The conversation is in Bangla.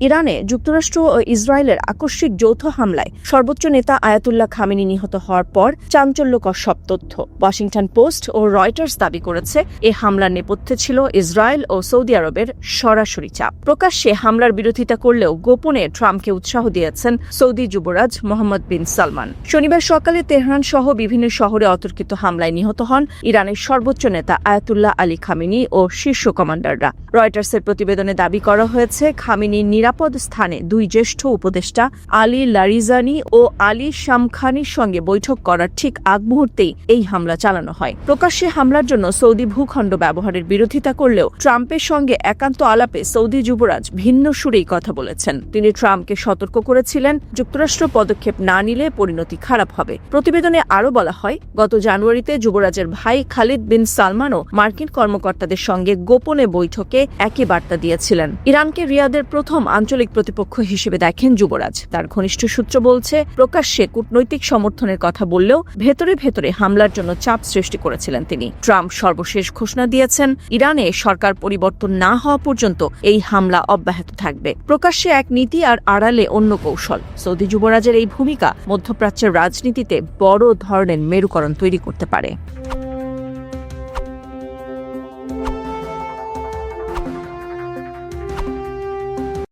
ইরানে যুক্তরাষ্ট্র ও ইসরায়েলের আকস্মিক যৌথ হামলায় সর্বোচ্চ নেতা আয়াতুল্লাহ খামেনি নিহত হওয়ার পর চাঞ্চল্যকর সব তথ্য। ওয়াশিংটন পোস্ট ও রয়টার্স দাবি করেছে, এ হামলার নেপথ্যে ছিল ইসরায়েল ও সৌদি আরবের সরাসরি চাপ। প্রকাশ্যে হামলার বিরোধিতা করলেও গোপনে ট্রাম্পকে উৎসাহ দিয়েছেন সৌদি যুবরাজ মোহাম্মদ বিন সালমান। শনিবার সকালে তেহরান সহ বিভিন্ন শহরে অতর্কিত হামলায় নিহত হন ইরানের সর্বোচ্চ নেতা আয়াতুল্লাহ আলী খামেনি ও শীর্ষ কমান্ডাররা। রয়টার্সের প্রতিবেদনে দাবি করা হয়েছে, খামেনির নিরাপদ স্থানে দুই জ্যেষ্ঠ উপদেষ্টা আলী লারিজানি ও আলী শামখানির সঙ্গে বৈঠক করার ঠিক আগ মুহূর্তেই এই হামলা চালানো হয়। প্রকাশ্যে হামলার জন্য সৌদি ভূখণ্ড ব্যবহারের বিরোধিতা করলেও ট্রাম্পের সঙ্গে একান্ত আলাপে সৌদি যুবরাজ ভিন্ন সুরেই কথা বলেছেন। তিনি ট্রাম্পকে সতর্ক করেছিলেন, যুক্তরাষ্ট্র পদক্ষেপ না নিলে পরিণতি খারাপ হবে। প্রতিবেদনে আরও বলা হয়, গত জানুয়ারিতে যুবরাজের ভাই খালিদ বিন সালমানও মার্কিন কর্মকর্তাদের সঙ্গে গোপনে বৈঠকে একই বার্তা দিয়েছিলেন। ইরানকে রিয়াদের প্রথম আঞ্চলিক প্রতিপক্ষ হিসেবে দেখেন যুবরাজ। তার ঘনিষ্ঠ সূত্র বলছে, প্রকাশ্যে কূটনৈতিক সমর্থনের কথা বললেও ভেতরে ভেতরে হামলার জন্য চাপ সৃষ্টি করেছিলেন তিনি। ট্রাম্প সর্বশেষ ঘোষণা দিয়েছেন, ইরানে সরকার পরিবর্তন না হওয়া পর্যন্ত এই হামলা অব্যাহত থাকবে। প্রকাশ্যে এক নীতি আর আড়ালে অন্য কৌশল। সৌদি যুবরাজের এই ভূমিকা মধ্যপ্রাচ্যের রাজনীতিতে বড় ধরনের মেরুকরণ তৈরি করতে পারে।